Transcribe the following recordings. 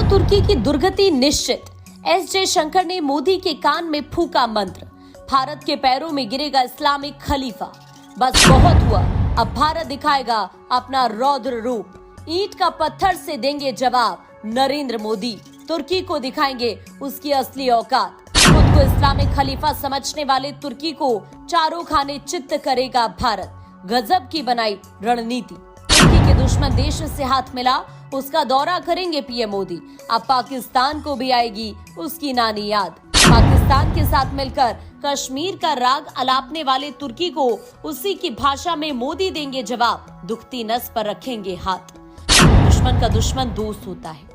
तुर्की की दुर्गति निश्चित। एस जयशंकर ने मोदी के कान में फूका मंत्र, भारत के पैरों में गिरेगा इस्लामिक खलीफा। बस बहुत हुआ, अब भारत दिखाएगा अपना रौद्र रूप। ईंट का पत्थर से देंगे जवाब नरेंद्र मोदी, तुर्की को दिखाएंगे उसकी असली औकात। खुद को इस्लामिक खलीफा समझने वाले तुर्की को चारों खाने चित्त करेगा भारत। गजब की बनाई रणनीति। तुर्की के दुश्मन देश से हाथ मिला, उसका दौरा करेंगे पीएम मोदी। अब पाकिस्तान को भी आएगी उसकी नानी याद। पाकिस्तान के साथ मिलकर कश्मीर का राग अलापने वाले तुर्की को उसी की भाषा में मोदी देंगे जवाब, दुखती नस पर रखेंगे हाथ। दुश्मन का दुश्मन दोस्त होता है।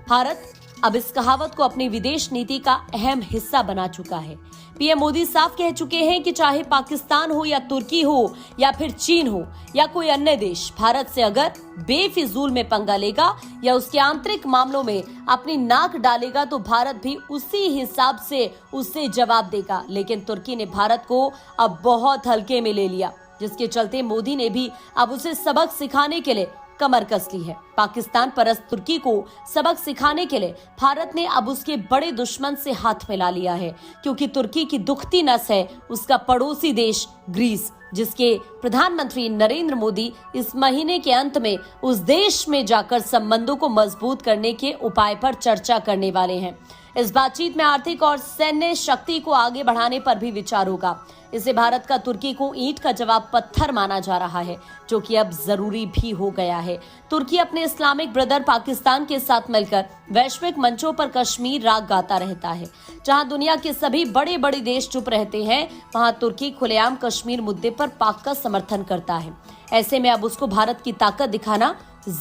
भारत अब इस कहावत को अपनी विदेश नीति का अहम हिस्सा बना चुका है। पीएम मोदी साफ कह चुके हैं कि चाहे पाकिस्तान हो या तुर्की हो या फिर चीन हो या कोई अन्य देश, भारत से अगर बेफिजूल में पंगा लेगा या उसके आंतरिक मामलों में अपनी नाक डालेगा तो भारत भी उसी हिसाब से उससे जवाब देगा। लेकिन तुर्की ने भारत को अब बहुत हल्के में ले लिया, जिसके चलते मोदी ने भी अब उसे सबक सिखाने के लिए कमर कस ली है। पाकिस्तान परस्त तुर्की को सबक सिखाने के लिए भारत ने अब उसके बड़े दुश्मन से हाथ मिला लिया है, क्योंकि तुर्की की दुखती नस है उसका पड़ोसी देश ग्रीस, जिसके प्रधानमंत्री नरेंद्र मोदी इस महीने के अंत में उस देश में जाकर संबंधों को मजबूत करने के उपाय पर चर्चा करने वाले हैं। इस बातचीत में आर्थिक और सैन्य शक्ति को आगे बढ़ाने पर भी विचार होगा। इसे भारत का तुर्की को ईंट का जवाब पत्थर माना जा रहा है, जो कि अब जरूरी भी हो गया है। तुर्की अपने इस्लामिक ब्रदर पाकिस्तान के साथ मिलकर वैश्विक मंचों पर कश्मीर राग गाता रहता है। जहां दुनिया के सभी बड़े बड़े देश चुप रहते हैं, वहां तुर्की खुलेआम कश्मीर मुद्दे पर पाक का समर्थन करता है। ऐसे में अब उसको भारत की ताकत दिखाना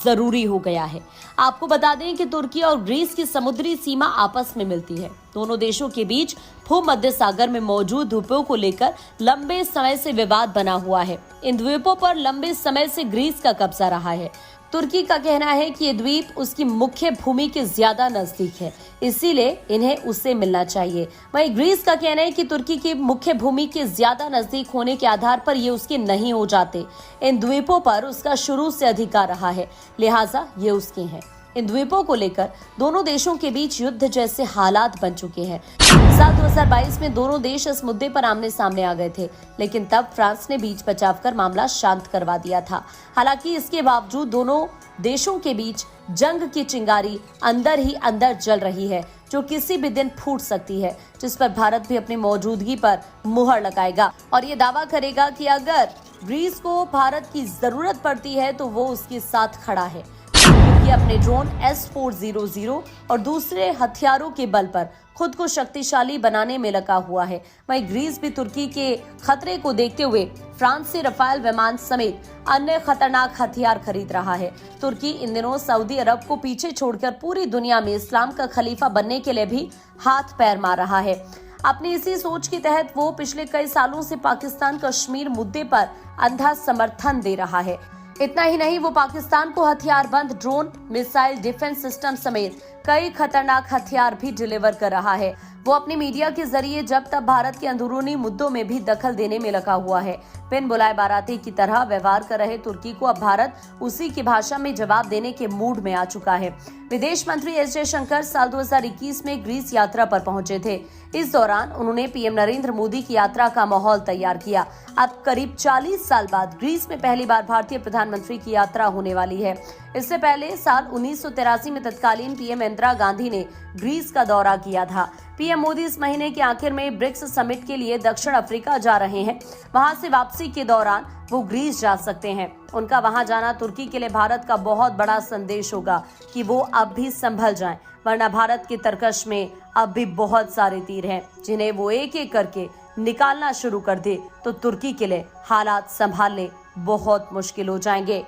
जरूरी हो गया है। आपको बता दें कि तुर्की और ग्रीस की समुद्री सीमा आपस में मिलती है। दोनों देशों के बीच भूमध्य सागर में मौजूद द्वीपों को लेकर लंबे समय से विवाद बना हुआ है। इन द्वीपों पर लंबे समय से ग्रीस का कब्जा रहा है। तुर्की का कहना है कि ये द्वीप उसकी मुख्य भूमि के ज्यादा नजदीक है, इसीलिए इन्हें उससे मिलना चाहिए। वहीं ग्रीस का कहना है कि तुर्की की मुख्य भूमि के ज्यादा नजदीक होने के आधार पर ये उसके नहीं हो जाते। इन द्वीपों पर उसका शुरू से अधिकार रहा है, लिहाजा ये उसके हैं। इन द्वीपों को लेकर दोनों देशों के बीच युद्ध जैसे हालात बन चुके हैं। साल 2022 में दोनों देश इस मुद्दे पर आमने सामने आ गए थे, लेकिन तब फ्रांस ने बीच बचाव कर मामला शांत करवा दिया था। हालांकि इसके बावजूद दोनों देशों के बीच जंग की चिंगारी अंदर ही अंदर जल रही है, जो किसी भी दिन फूट सकती है, जिस पर भारत भी अपनी मौजूदगी पर मुहर लगाएगा और ये दावा करेगा कि अगर ग्रीस को भारत की जरूरत पड़ती है तो वो उसके साथ खड़ा है। अपने ड्रोन S-400 और दूसरे हथियारों के बल पर खुद को शक्तिशाली बनाने में लगा हुआ है। वहीं ग्रीस भी तुर्की के खतरे को देखते हुए फ्रांस से रफाल विमान समेत अन्य खतरनाक हथियार खरीद रहा है। तुर्की इन दिनों सऊदी अरब को पीछे छोड़कर पूरी दुनिया में इस्लाम का खलीफा बनने के लिए भी हाथ पैर मार रहा है। अपनी इसी सोच के तहत वो पिछले कई सालों से पाकिस्तान कश्मीर मुद्दे पर अंधा समर्थन दे रहा है। इतना ही नहीं, वो पाकिस्तान को हथियारबंद ड्रोन, मिसाइल डिफेंस सिस्टम समेत कई खतरनाक हथियार भी डिलीवर कर रहा है। वो अपनी मीडिया के जरिए जब तब भारत के अंदरूनी मुद्दों में भी दखल देने में लगा हुआ है। बिन बुलाए बाराती की तरह व्यवहार कर रहे तुर्की को अब भारत उसी की भाषा में जवाब देने के मूड में आ चुका है। विदेश मंत्री एस जयशंकर साल 2021 में ग्रीस यात्रा पर पहुंचे थे। इस दौरान उन्होंने पीएम नरेंद्र मोदी की यात्रा का माहौल तैयार किया। अब करीब 40 साल बाद ग्रीस में पहली बार भारतीय प्रधानमंत्री की यात्रा होने वाली है। इससे पहले साल 1983 में तत्कालीन पीएम इंदिरा गांधी ने ग्रीस का दौरा किया था। पीएम मोदी इस महीने के आखिर में ब्रिक्स समिट के लिए दक्षिण अफ्रीका जा रहे हैं। वहां से वापसी के दौरान वो ग्रीस जा सकते हैं। उनका वहां जाना तुर्की के लिए भारत का बहुत बड़ा संदेश होगा कि वो अब भी संभल जाएं, वरना भारत के तरकश में अब भी बहुत सारे तीर हैं, जिन्हें वो एक एक करके निकालना शुरू कर दे तो तुर्की के लिए हालात संभालने बहुत मुश्किल हो जाएंगे।